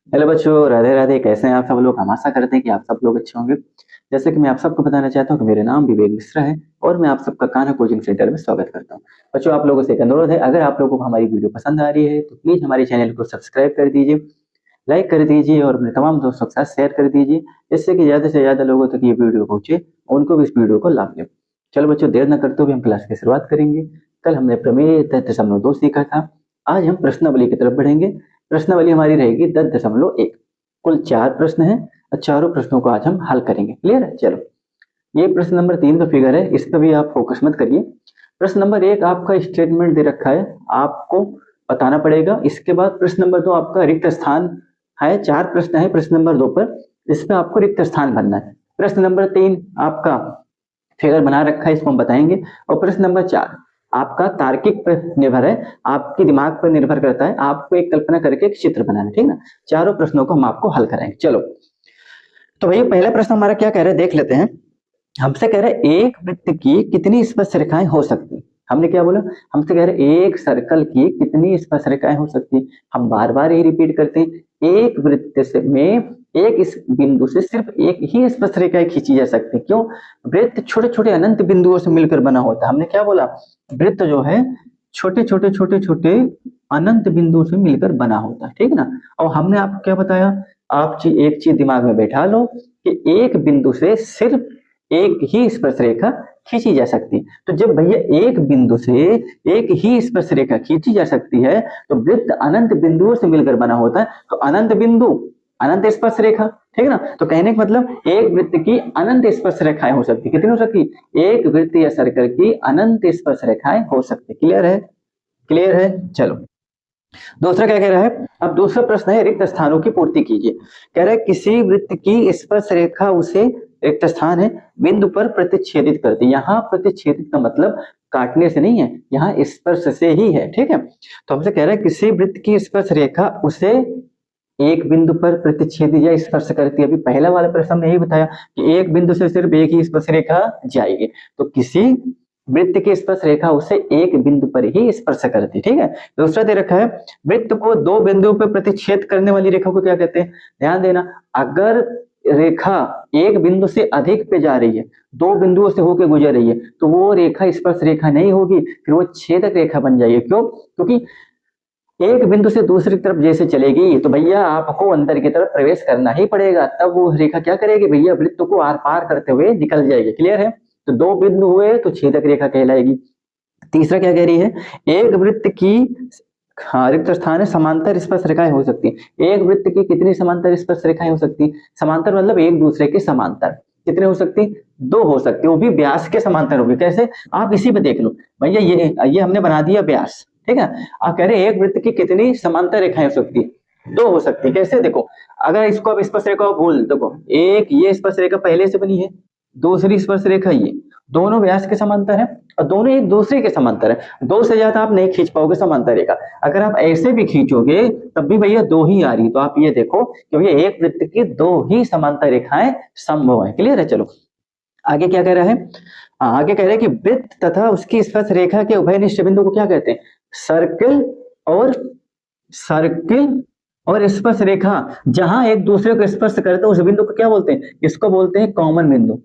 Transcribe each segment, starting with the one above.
Hello बच्चों, राधे राधे। कैसे हैं आप सब लोग? हम आशा करते हैं कि आप सब लोग अच्छे होंगे। जैसे कि मैं आप सबको बताना चाहता हूँ कि मेरा नाम विवेक मिश्रा है और मैं आप सबका कान्हा कोचिंग सेंटर में स्वागत करता हूँ। बच्चों, आप लोगों से एक अनुरोध है, अगर आप लोगों को हमारी वीडियो पसंद आ रही है तो प्लीज हमारे चैनल को सब्सक्राइब कर दीजिए, लाइक कर दीजिए और अपने तमाम दोस्तों के साथ शेयर कर दीजिए, जिससे कि ज्यादा से ज्यादा लोगों तक ये वीडियो पहुंचे और उनको भी इस वीडियो को लाभ मिले। चलो बच्चों, देर न करते हुए हम क्लास की शुरुआत करेंगे। कल हमने प्रमेय 10.2 सीखा था। आज हम प्रश्नावली की तरफ बढ़ेंगे। प्रश्नावली हमारी रहेगी 10.1। कुल 4 प्रश्न हैं और चारों प्रश्नों को आज हम हल करेंगे। क्लियर है? चलो, ये प्रश्न नंबर 3 का फिगर है, इस पर भी आप फोकस मत करिए। प्रश्न नंबर 1 आपका स्टेटमेंट दे रखा है, आपको बताना पड़ेगा। इसके बाद प्रश्न नंबर 2 आपका रिक्त स्थान है। 4 प्रश्न है प्रश्न नंबर 2 पर, इसमें आपको रिक्त स्थान भरना है। प्रश्न नंबर 3 आपका फिगर बना रखा है, इसको हम बताएंगे। और प्रश्न नंबर 4 आपका तार्किक पर निर्भर है, आपके दिमाग पर निर्भर करता है। आपको एक कल्पना करके एक चित्र बनाना है, ठीक ना। चारों प्रश्नों को हम आपको हल कराएंगे। चलो, तो भैया पहला प्रश्न हमारा क्या कह रहा है, देख लेते हैं। हमसे कह रहे हैं एक वृत्त की कितनी स्पर्श रेखाएं हो सकती। हमने क्या बोला? हमसे कह रहे हैं एक सर्कल की कितनी स्पर्श रेखाएं हो सकती। हम बार बार यही रिपीट करते हैं, एक वृत्त से में एक इस बिंदु से सिर्फ एक ही स्पर्श रेखाएं खींची जा सकती। क्यों? वृत्त छोटे छोटे अनंत बिंदुओं से मिलकर बना होता है। हमने क्या बोला? वृत्त जो है छोटे छोटे छोटे छोटे अनंत बिंदुओं से मिलकर बना होता है, ठीक ना। और हमने आपको क्या बताया? आप एक चीज दिमाग में बैठा लो कि एक बिंदु से सिर्फ एक ही स्पर्श रेखा खींची जा सकती। तो जब भैया एक बिंदु से एक ही स्पर्श रेखा खींची जा सकती है तो वृत्त अनंत बिंदुओं से मिलकर बना होता है। तो अनंत बिंदु अनंत स्पर्श रेखा, ठीक ना। तो कहने का मतलब एक वृत्त की अनंत स्पर्श रेखाएं हो सकती। कितनी हो सकती? एक वृत्त या सर्कल की अनंत स्पर्श रेखाएं हो सकती। क्लियर है? क्लियर है? चलो, दूसरा क्या कह रहा है? अब दूसरा प्रश्न है रिक्त स्थानों की पूर्ति कीजिए। कह रहा है किसी वृत्त की स्पर्श रेखा उसे रिक्त स्थान है बिंदु पर प्रतिच्छेदित करती है। यहाँ प्रतिच्छेदित का मतलब काटने से नहीं है, यहाँ स्पर्श से ही है, ठीक है। तो हमसे कह रहा है किसी वृत्त की स्पर्श रेखा उसे एक बिंदु पर प्रतिच्छेदी या स्पर्श करती है। अभी पहला वाला प्रश्न हमने यही बताया कि एक बिंदु से सिर्फ एक ही स्पर्श रेखा जाएगी। तो किसी वृत्त की स्पर्श रेखा उसे एक बिंदु पर ही स्पर्श करती, ठीक है। दूसरा दे रखा है वृत्त को दो बिंदुओं पर प्रतिच्छेद करने वाली रेखा को क्या कहते हैं। ध्यान देना, अगर रेखा एक बिंदु से अधिक पे जा रही है, दो बिंदुओं से होकर गुजर रही है, तो वो रेखा स्पर्श रेखा नहीं होगी, फिर वो छेदक रेखा बन जाएगी। क्यों? क्योंकि एक बिंदु से दूसरी तरफ जैसे चलेगी तो भैया आपको अंदर की तरफ प्रवेश करना ही पड़ेगा, तब वो रेखा क्या करेगी भैया? वृत्त को आर पार करते हुए निकल जाएगी। क्लियर है? तो दो बिंदु हुए तो छेदक रेखा कहलाएगी। तीसरा क्या कह रही है? एक वृत्त की रिक्त स्थान है समांतर स्पर्श रेखाएं हो सकती है। एक वृत्त की कितनी समांतर स्पर्श रेखाएं हो सकती? समांतर मतलब एक दूसरे के समांतर। कितने हो सकती? दो हो सकती, वो भी व्यास के समांतर होगी। कैसे? आप इसी पे देख लो भैया, ये हमने बना दिया व्यास, ठीक है। आप कह रहे हैं एक वृत्त की कितनी समांतर रेखाएं हो सकती? दो हो सकती। कैसे? देखो, अगर इसको अब स्पर्श रेखा बोल, देखो एक ये स्पर्श रेखा पहले से बनी है, दूसरी स्पर्श रेखा ये, दोनों व्यास के समांतर है और दोनों एक दूसरे के समांतर है। दो से ज्यादा आप नहीं खींच पाओगे समांतर रेखा। अगर आप ऐसे भी खींचोगे तब भी भैया दो ही आ रही। तो आप ये देखो कि भैया एक वृत्त की दो ही समांतर रेखाएं संभव है। क्लियर है? चलो, आगे क्या कह रहा है? आगे कह रहे हैं कि वृत्त तथा उसकी स्पर्श रेखा के उभयनिष्ठ बिंदु को क्या कहते हैं? सर्किल और सर्किल और स्पर्श रेखा जहां एक दूसरे को स्पर्श करते हैं उस बिंदु को क्या बोलते हैं? इसको बोलते हैं कॉमन बिंदु।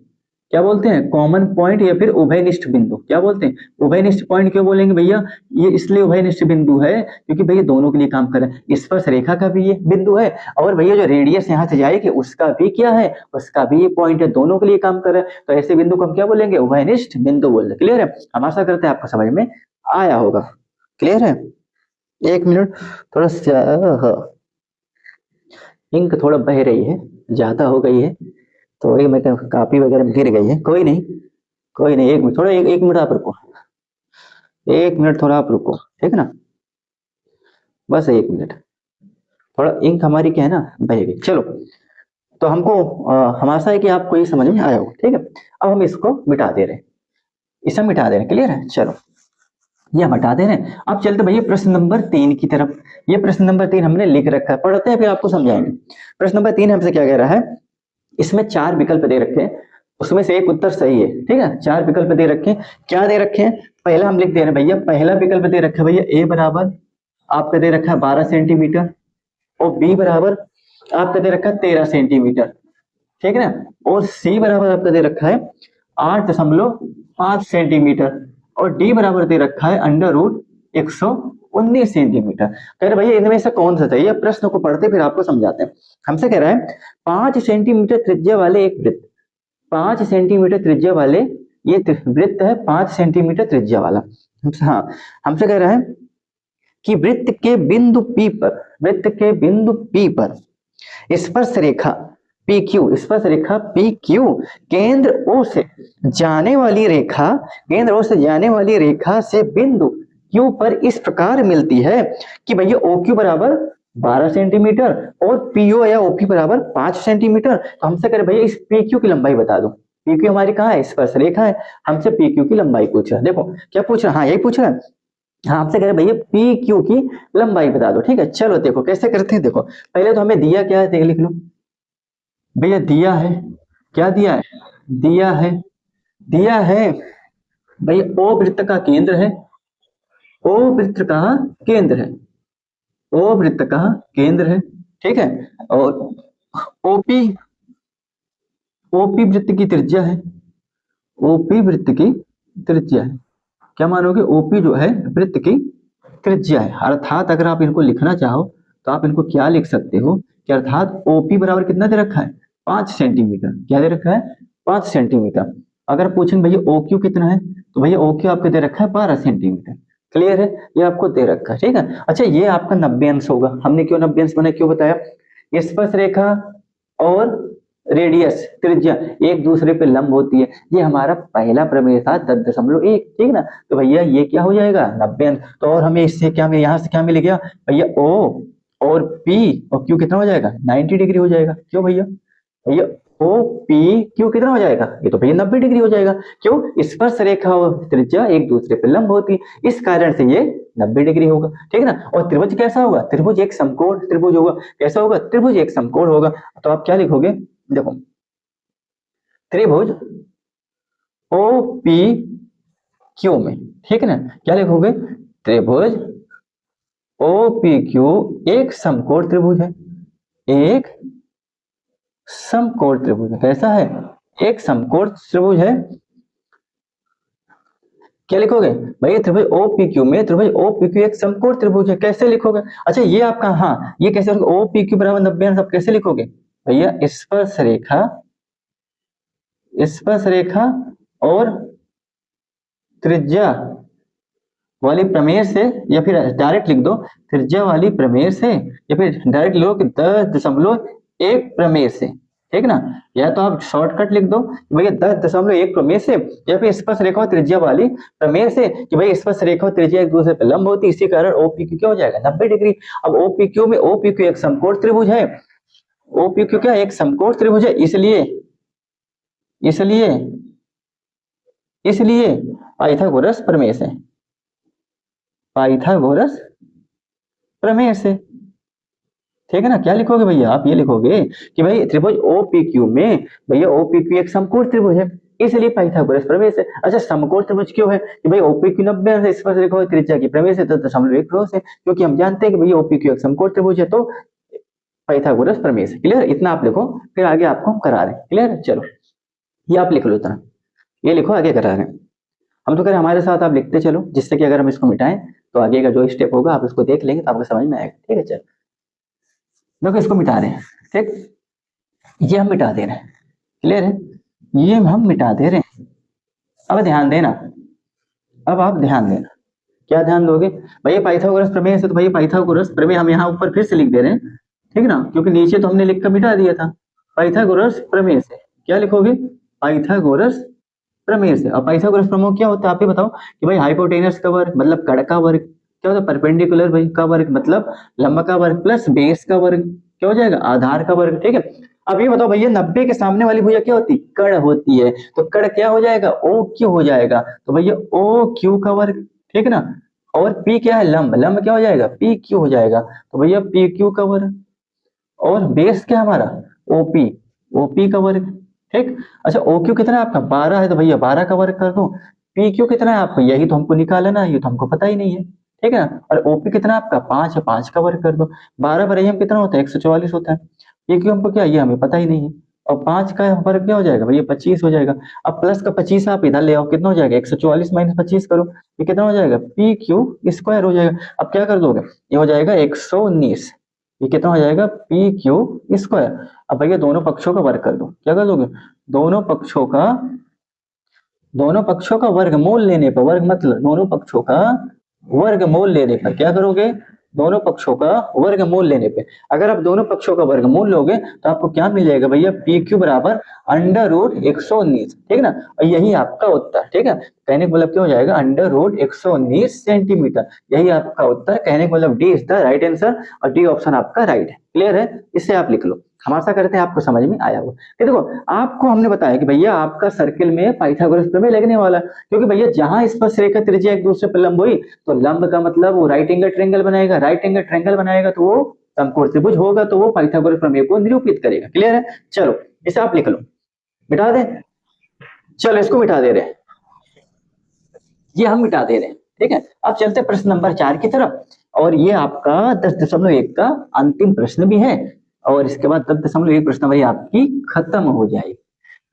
क्या बोलते हैं? कॉमन पॉइंट या फिर उभयनिष्ठ बिंदु। क्या बोलते हैं? उभयनिष्ठ पॉइंट क्यों बोलेंगे भैया? ये इसलिए उभयनिष्ठ बिंदु है क्योंकि भैया दोनों के लिए काम कर रहे हैं। स्पर्श रेखा का भी ये बिंदु है और भैया जो रेडियस यहाँ से जाएगी उसका भी क्या है? उसका भी ये पॉइंट है, दोनों के लिए काम कर रहे हैं। तो ऐसे बिंदु को हम क्या बोलेंगे? उभयनिष्ठ बिंदु बोलते। क्लियर है? हम आशा करते हैं आपको समझ में आया होगा। क्लियर है? एक मिनट, थोड़ा सा इंक थोड़ा बह रही है, ज्यादा हो गई है तो वही मैं कापी वगैरह में गिर गई है। कोई नहीं, कोई नहीं, एक मिनट, थोड़ा एक मिनट आप रुको, एक मिनट थोड़ा आप रुको, ठीक ना। बस एक मिनट, थोड़ा इंक हमारी क्या है ना बह गई। चलो, तो हमको हम आशा है कि आपको ये समझ में आया होगा, ठीक है। अब हम इसको मिटा दे रहे हैं, इसे मिटा दे रहे हैं। क्लियर है? चलो, ये हम हटा दे रहे हैं। अब चलते भैया प्रश्न नंबर 3 की तरफ। ये प्रश्न नंबर 3 हमने लिख रखा है, पढ़ते हैं फिर आपको समझाएंगे। प्रश्न नंबर 3 हमसे क्या कह रहा है? इसमें 4 विकल्प दे रखे हैं, उसमें से एक उत्तर सही है, ठीक है। 4 विकल्प दे रखे हैं। क्या दे रखे हैं? पहला हम लिख दे रहे हैं भैया, पहला विकल्प दे रखा है भैया ए बराबर आपका दे रखा है 12 सेंटीमीटर और बी बराबर आपका दे रखा है 13 सेंटीमीटर, ठीक है ना। और सी बराबर आपका दे रखा है 8.5 सेंटीमीटर, और डी बराबर दे रखा है √119 सेंटीमीटर। कह रहे भैया इनमें से कौन सा चाहिए, प्रश्न को पढ़ते फिर आपको समझाते हैं। हमसे कह रहा है 5 सेंटीमीटर त्रिज्या वाले एक वृत्त, 5 सेंटीमीटर त्रिज्या वाले ये वृत्त है, 5 सेंटीमीटर त्रिज्या वाला। हाँ, हमसे कह रहा है कि वृत्त के बिंदु P पर, वृत्त के बिंदु P पर स्पर्श रेखा PQ, स्पर्श रेखा PQ केंद्र O से जाने वाली रेखा, केंद्र O से जाने वाली रेखा से बिंदु Q पर इस प्रकार मिलती है कि भैया OQ बराबर 12 सेंटीमीटर और PO या OP बराबर 5 सेंटीमीटर। तो हमसे कह रहे भैया इस PQ की लंबाई बता दो। PQ हमारी कहाँ है, स्पर्श रेखा है, हमसे PQ की लंबाई पूछ रहा है। देखो क्या पूछ रहा है, हाँ यही पूछ रहा है। हाँ, आपसे कह रहे भैया PQ की लंबाई बता दो। ठीक है, चलो देखो कैसे करते हैं। देखो पहले तो हमें दिया क्या है, देख लिख लो भैया। दिया है, क्या दिया है, दिया है, दिया है भैया O वृत्त का केंद्र है, O वृत्त का केंद्र है, O वृत्त का केंद्र है, ठीक है। और OP, OP वृत्त की त्रिज्या है, OP वृत्त की त्रिज्या है। क्या मानोगे, OP जो है वृत्त की त्रिज्या है। अर्थात अगर आप इनको लिखना चाहो तो आप इनको क्या लिख सकते हो कि अर्थात OP बराबर कितना दे रखा है, 5 सेंटीमीटर। क्या दे रखा है, 5 सेंटीमीटर। अगर पूछेंगे भैया OQ कितना है, तो भैया OQ आपको दे रखा है 12 सेंटीमीटर। क्लियर है, ये आपको दे रखा है, ठीक है। अच्छा ये आपका 90 अंश होगा। हमने क्यों 90 अंश बनाया, क्यों बताया, स्पर्श रेखा और रेडियस त्रिज्या एक दूसरे पे लंब होती है। ये हमारा पहला प्रमेय था 10.1, ठीक ना। तो भैया ये क्या हो जाएगा 90 अंश। तो और हमें इससे क्या मिल, यहाँ से क्या मिल गया भैया, O और P और Q कितना हो जाएगा, 90 डिग्री हो जाएगा। क्यों भैया, भैया OPQ कितना हो जाएगा, ये तो भैया 90 डिग्री हो जाएगा। क्यों, स्पर्श रेखा और त्रिज्या एक दूसरे पे लंब होती है, इस कारण से ये 90 डिग्री होगा, ठीक है ना। और त्रिभुज कैसा होगा, त्रिभुज एक समकोण त्रिभुज होगा। कैसा होगा, त्रिभुज एक समकोण होगा। तो आप क्या लिखोगे, देखो त्रिभुज OPQ में, ठीक है ना, क्या लिखोगे, त्रिभुज OPQ एक समकोण त्रिभुज है, एक समकोण त्रिभुज है। कैसा है, एक समकोण त्रिभुज है। क्या लिखोगे भैया, त्रिभुज OPQ में, त्रिभुज OPQ एक समकोण त्रिभुज है। कैसे लिखोगे, अच्छा ये आपका, हाँ ये कैसे, OPQ बराबर 90 अंश, आप कैसे लिखोगे भैया, स्पर्श रेखा, स्पर्श रेखा और त्रिज्या वाली प्रमेय से, या फिर डायरेक्ट लिख दो त्रिज्या वाली प्रमेय से, या फिर डायरेक्ट लो कि 10.1 प्रमेय से, ठीक ना। या तो आप शॉर्टकट लिख दो भैया 10.1 प्रमेय से, या फिर स्पर्श रेखा और त्रिज्या वाली प्रमेय से कि भाई स्पर्श रेखा और त्रिज्या एक दूसरे पर लंब होती है, इसी कारण OPQ क्या हो जाएगा 90 डिग्री। अब OPQ में, OPQ एक समकोण त्रिभुज है, OPQ क्या एक समकोण त्रिभुज है, इसलिए इसलिए इसलिए पाइथागोरस प्रमेय से, पाइथागोरस प्रमेय से, ठीक है ना। क्या लिखोगे भैया, आप ये लिखोगे कि भाई त्रिभुज OPQ में, भैया OPQ एक समकोण त्रिभुज है, इसलिए पाइथागोरस प्रमेय से। अच्छा समकोण त्रिभुज क्यों है, कि भाई OPQ 90 अंश स्पर्श रेखा और त्रिज्या की प्रमेय से 10.1 क्रॉस है, क्योंकि हम जानते हैं कि भैया OPQ एक समकोण त्रिभुज है, तो पाइथागोरस प्रमेय से। क्लियर, इतना आप लिखो, फिर आगे आपको हम करा रहे हैं। क्लियर, चलो ये आप लिख लो इतना, ये लिखो, आगे करा रहे हैं। हम तो कह रहे हैं हमारे साथ आप लिखते चलो, जिससे कि अगर हम इसको मिटाएं तो आगे का जो स्टेप होगा आप इसको देख लेंगे तो आपको समझ में आएगा। ठीक है, चलो देखो इसको मिटा रहे हैं, ठीक, ये हम मिटा दे रहे हैं। क्लियर है, ये हम मिटा दे रहे हैं। अब ध्यान देना, अब आप ध्यान देना, क्या ध्यान दोगे भैया, पाइथागोरस प्रमेय से, तो भैया पाइथागोरस प्रमेय हम यहाँ ऊपर फिर से लिख दे रहे हैं, ठीक ना, क्योंकि नीचे तो हमने लिख कर मिटा दिया था। पाइथागोरस प्रमेय से क्या लिखोगे, पाइथागोरस प्रमेय से। अब पाइथागोरस प्रमेय क्या होता है आप ही बताओ, कि भाई हाइपोटेनस का वर्ग मतलब कड़ का वर्ग, क्या होता है परपेंडिकुलर भाई का वर्ग मतलब लंब का वर्ग, प्लस बेस का वर्ग क्या हो जाएगा, आधार का वर्ग। ठीक है, अब ये बताओ भैया 90 के सामने वाली भुजा क्या होती है, कड़ होती है, तो कड़ क्या हो जाएगा, OQ हो जाएगा, तो भैया OQ का वर्ग, ठीक है ना। और P क्या है, लंब, लंब क्या हो जाएगा, PQ हो जाएगा, तो भैया PQ का वर्ग। और बेस क्या हमारा, OP, OP का वर्ग, ठीक। अच्छा OQ कितना है आपका 12 है, तो भैया 12 का वर्ग कर दो। PQ कितना है आपका, यही तो हमको निकालना है, ये तो हमको पता ही नहीं है, ठीक है ना। और OP कितना है आपका 5 है, 5 का वर्ग कर दो। 12 पर AM कितना होता है 144 होता है, ये क्यों हमको क्या, ये हमें पता ही नहीं है। और 5 का वर्ग क्या हो जाएगा भैया, 25 हो जाएगा। अब प्लस का 25 आप इधर ले आओ, कितना हो जाएगा, 144 माइनस 25 करो, ये कितना हो जाएगा, पी क्यू स्क्वायर हो जाएगा। अब क्या कर दोगे, ये हो जाएगा 119, ये कितना हो जाएगा, पी क्यू स्क्वायर। अब भैया दोनों पक्षों का वर्ग कर दो, क्या कर दोगे, दोनों पक्षों का दोनों पक्षों का वर्गमूल लेने पर, वर्ग मतलब दोनों पक्षों का वर्गमूल लेने पर क्या करोगे, दोनों पक्षों का वर्गमूल लेने पे, अगर आप दोनों पक्षों का वर्गमूल लोगे तो आपको क्या मिल जाएगा भैया, पी क्यू बराबर अंडर रूट 119, ठीक है ना। और यही आपका उत्तर, ठीक है, कहने का मतलब क्या हो जाएगा, अंडर रूट 119 सेंटीमीटर, यही आपका उत्तर, कहने का मतलब D is the right answer, और डी ऑप्शन आपका राइट है। क्लियर है, इससे आप लिख लो। हम आशा करते हैं आपको समझ में आया होगा। कि देखो आपको हमने बताया कि भैया आपका सर्किल में पाइथागोरस प्रमेय लगने वाला है, क्योंकि भैया जहां स्पर्शरेखा त्रिज्या एक दूसरे पर लंब हुई तो लंब का मतलब वो राइट एंगल ट्रायंगल बनाएगा, राइट एंगल ट्रायंगल बनाएगा तो वो समकोण त्रिभुज होगा, तो वो पाइथागोरस प्रमेय को निरूपित करेगा। क्लियर है, चलो इसे आप लिख लो, मिटा दें, चलो इसको मिटा दे रहे हैं, ये हम मिटा दे रहे हैं, ठीक है। अब चलते प्रश्न नंबर 4 की तरफ, और ये आपका 10.1 का अंतिम प्रश्न भी है, और इसके बाद 10.1 प्रश्नावली आपकी खत्म हो जाएगी।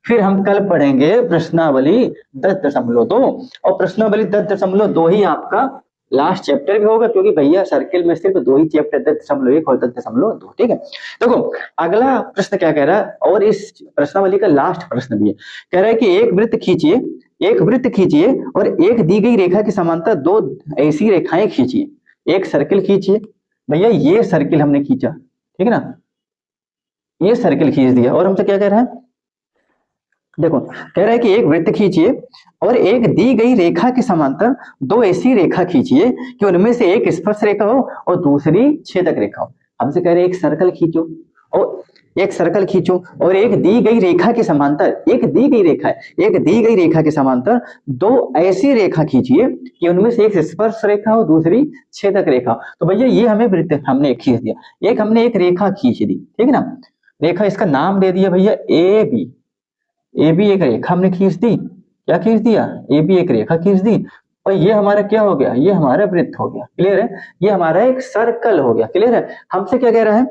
फिर हम कल पढ़ेंगे प्रश्नावली 10.2, और प्रश्नावली 10.2 ही आपका लास्ट चैप्टर भी होगा, क्योंकि भैया सर्किल में सिर्फ 2 ही चैप्टर, 10.1 और 10.2, ठीक है। देखो अगला प्रश्न क्या कह रहा है, और इस प्रश्नावली का लास्ट प्रश्न भी है, कह रहा है कि एक वृत्त खींचिए, एक वृत्त खींचिए और एक दी गई रेखा के समांतर 2 ऐसी रेखाएं खींचिए। एक सर्किल खींचिए, भैया ये सर्किल हमने खींचा, ठीक है ना, ये सर्किल खींच दिया, और हमसे क्या कह रहा है, देखो कह रहा है कि एक वृत्त खींचिए और एक दी गई रेखा के समांतर 2 ऐसी रेखा खींचिए कि उनमें से एक स्पर्श रेखा हो और दूसरी छेदक रेखा हो। हमसे कह रहे हैं एक सर्कल खींचो, और एक सर्कल खींचो और एक दी गई रेखा के समांतर, एक दी गई रेखा है, एक दी गई रेखा के समांतर 2 ऐसी रेखा खींचिए कि उनमें से एक स्पर्श रेखा हो, दूसरी छेदक रेखा हो। तो भैया ये हमें वृत्त हमने खींच दिया, एक हमने एक रेखा खींच दी, ठीक है ना, रेखा इसका नाम दे दिया भैया ए बी, ए बी एक रेखा हमने खींच दी, क्या खींच दिया, ए बी एक रेखा खींच दी, और ये हमारा क्या हो गया, ये हमारा वृत्त हो गया। क्लियर है, ये हमारा एक सर्कल हो गया। क्लियर है, हमसे क्या कह रहा है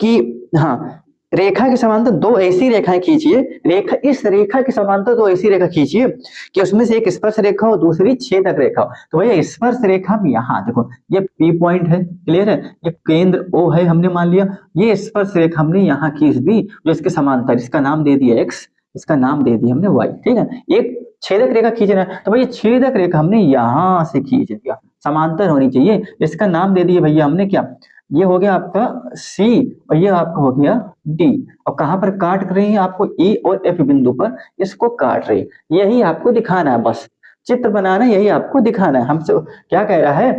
कि हाँ रेखा के समांतर 2 ऐसी रेखाएं खींचिए, रेखा इस रेखा के समांतर 2 ऐसी रेखा खींचिए कि उसमें से एक स्पर्श रेखा हो, दूसरी छेदक रेखा हो। तो भैया स्पर्श रेखा हम यहाँ देखो, ये पी पॉइंट है, क्लियर है, ये केंद्र ओ है हमने मान लिया, ये स्पर्श रेखा हमने यहाँ खींच दी जो इसके समांतर, इसका नाम दे दिया एक्स, इसका नाम दे दिया हमने वाई, ठीक है। एक छेदक रेखा खींचना है, तो भैया छेदक रेखा हमने यहाँ से खींच दिया, समांतर होनी चाहिए, इसका नाम दे दिया भैया हमने क्या, ये हो गया आपका C और ये आपका हो गया D, और कहां पर काट रही है आपको E और F बिंदु पर इसको काट रही है, यही आपको दिखाना है, बस चित्र बनाना, यही आपको दिखाना है। हमसे क्या कह रहा है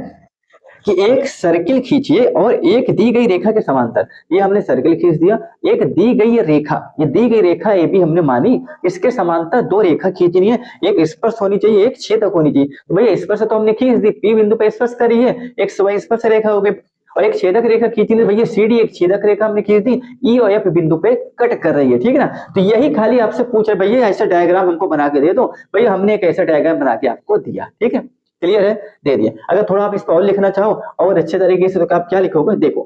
कि एक सर्किल खींचिए और एक दी गई रेखा के समांतर, ये हमने सर्किल खींच दिया, एक दी गई रेखा, ये दी गई रेखा ए बी हमने मानी, इसके समांतर 2 रेखा खींचनी है, एक स्पर्श होनी चाहिए, एक छेदक होनी चाहिए। तो भैया स्पर्श तो हमने खींच दी, पी बिंदु पर स्पर्श करी है, एक स्पर्श रेखा हो गई, और एक छेदक रेखा खींची थी भैया सी डी, एक छेदक रेखा हमने खींच दी, ई और एफ बिंदु पे कट कर रही है, ठीक है ना। तो यही खाली आपसे पूछ रहे भैया ऐसा डायग्राम हमको बना के दे दो, भैया हमने एक ऐसा डायग्राम बना के आपको दिया, ठीक है, क्लियर है, दे दिया। अगर थोड़ा आप इसको और लिखना चाहो और अच्छे तरीके से, तो आप क्या लिखोगे, देखो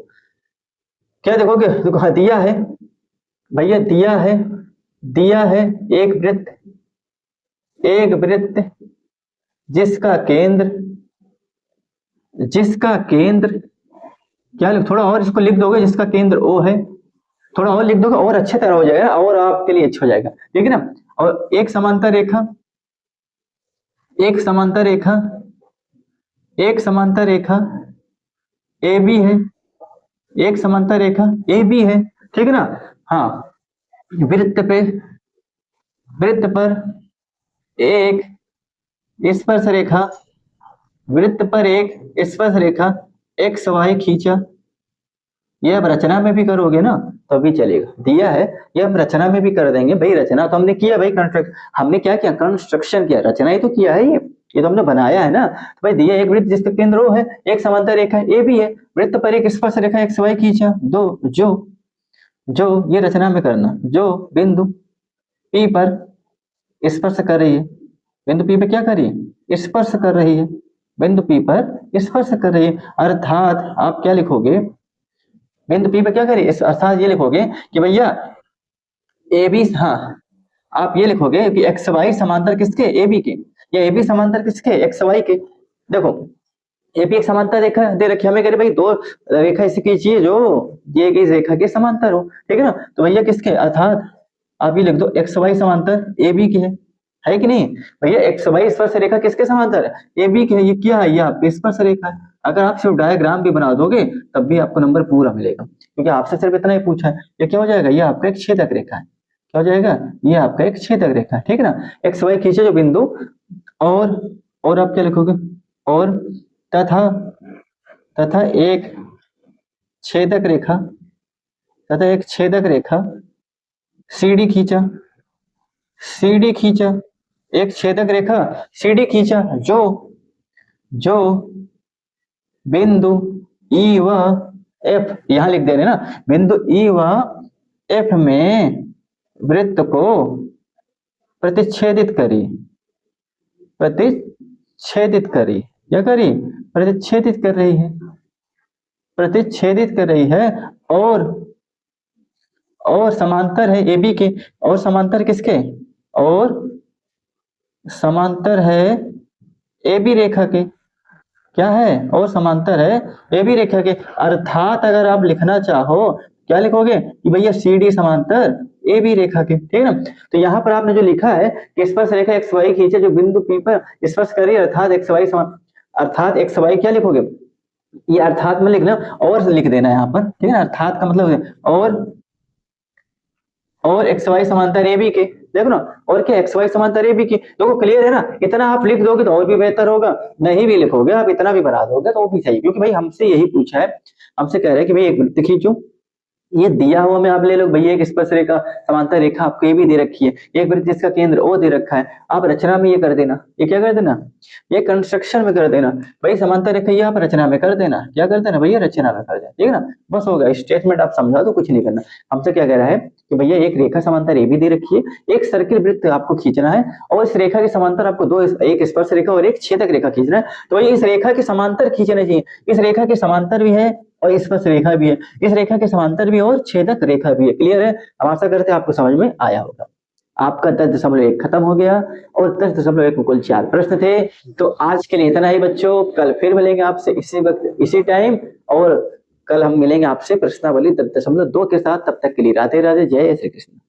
क्या देखोगे, देखो हाँ दिया है भैया, दिया है, दिया है एक वृत्त, एक वृत्त जिसका केंद्र, जिसका केंद्र क्या लिख, थोड़ा और इसको लिख दोगे, जिसका केंद्र O है, थोड़ा और लिख दोगे और अच्छे तरह हो जाएगा और आपके लिए अच्छा हो जाएगा, ठीक है ना। और एक समांतर रेखा, एक समांतर रेखा, एक समांतर रेखा ए बी है, एक समांतर रेखा ए बी है, ठीक है ना। हाँ वृत्त पे, वृत्त पर एक स्पर्श रेखा, वृत्त पर एक स्पर्श रेखा एक्स वाई खींचा, ये अब रचना में भी करोगे ना तो भी चलेगा, दिया है ये हम रचना में भी कर देंगे भाई, रचना तो हमने किया भाई, कंस्ट्रक्ट हमने क्या किया, कंस्ट्रक्शन किया, रचना ही तो किया है, ये तो हमने बनाया है ना। तो भाई दिया एक वृत्त जिसका केंद्र O है, एक समांतर रेखा ए भी है, वृत्त पर एक स्पर्श रेखा एक्स वाई खींचा, दो जो जो ये रचना में करना, जो बिंदु P पर स्पर्श कर रही है, बिंदु P पे क्या कर रही है, स्पर्श कर रही है, बिंदु P पर स्पर्श कर रही है, अर्थात आप क्या लिखोगे, बिंदु P पे क्या करिए, इस अर्थात ये लिखोगे कि भैया ए बी, हाँ आप ये लिखोगे कि एक्स वाई समांतर किसके, ए बी के, या ए बी समांतर किसके, एक्स वाई के। देखो ए बी एक समांतर रेखा दे रखी, हमें कह रहे भाई दो रेखा ऐसी खींचिए जो ये इस रेखा के समांतर हो, ठीक है ना। तो भैया किसके, अर्थात आप ये लिख दो एक्स वाई समांतर ए बी के है कि नहीं। भैया एक्स वाई स्पर्श रेखा किसके समांतर है, ए बी के है। ये क्या है, ये आपकी स्पर्श रेखा है। अगर आप सिर्फ डायग्राम भी बना दोगे तब भी आपको नंबर पूरा मिलेगा, क्योंकि आपसे सिर्फ इतना ही पूछा है। ये क्या हो जाएगा, ये आपका एक छेदक रेखा है। क्या हो जाएगा, ये आपका एक छेदक रेखा है, ठीक है ना। एक्स वाई खींचे जो बिंदु, और आप क्या लिखोगे, और तथा तथा एक छेदक रेखा, तथा एक छेदक रेखा सीडी खींचा, सीडी खींचा, एक छेदक रेखा सीडी खींचा जो जो बिंदु ई व एफ, यहां लिख दे रहे ना, बिंदु ई व एफ में वृत्त को प्रतिच्छेदित करी, प्रतिच्छेदित करी, क्या करी, प्रतिच्छेदित कर रही है, प्रतिच्छेदित कर रही है, और समांतर है ए बी के, और समांतर किसके, और समांतर है ए बी रेखा के, क्या है, और समांतर है ए बी रेखा के। अर्थात अगर आप लिखना चाहो क्या लिखोगे कि भैया सी डी समांतर ए बी रेखा के, ठीक है ना। तो यहाँ पर आपने जो लिखा है कि स्पर्श रेखा एक्स वाई खींचे जो बिंदु पी पर स्पर्श करी, अर्थात एक्स वाई अर्थात एक्स वाई क्या लिखोगे, ये अर्थात में लिखना और लिख देना यहाँ पर, ठीक है ना। अर्थात का मतलब है और एक्स वाई समांतर ए बी के, देखो ना, और क्या एक्स वाई समांतर ए बी की। देखो क्लियर है ना, इतना आप लिख दोगे तो और भी बेहतर होगा, नहीं भी लिखोगे आप इतना भी बना दोगे तो वो भी सही, क्योंकि भाई हमसे यही पूछा है, हमसे कह रहे हैं कि भाई एक वृत्त खींचो, ये दिया हुआ में आप ले लो भैया एक स्पर्श रेखा समांतर रेखा आपको ये भी दे रखी है, एक वृत्त जिसका केंद्र ओ दे रखा है, आप रचना में ये कर देना, ये क्या कर देना, ये कंस्ट्रक्शन में कर देना। भाई समांतर रेखा ये आप रचना में कर देना, क्या कर देना भैया, रचना में कर देना, ठीक है ना। बस हो गया, स्टेटमेंट आप समझा दो, कुछ नहीं करना। हमसे क्या कह रहा है कि भैया एक रेखा समांतर ए भी दे रखी है, एक सर्किल वृत्त आपको खींचना है, और इस रेखा के समांतर आपको दो, एक स्पर्श रेखा और एक छेदक रेखा खींचना है। तो भाई इस रेखा के समांतर खींचना चाहिए, इस रेखा के समांतर भी है और स्पर्श रेखा भी है, इस रेखा के समांतर भी और छेदक रेखा भी है। क्लियर है, हम आशा करते हैं आपको समझ में आया होगा। आपका 10.1 खत्म हो गया और 10.1 में कुल 4 प्रश्न थे। तो आज के लिए इतना ही बच्चों, कल फिर मिलेंगे आपसे इसी वक्त इसी टाइम, और कल हम मिलेंगे आपसे प्रश्नावली 10.2 के साथ। तब तक के लिए राधे राधे, जय श्री कृष्ण।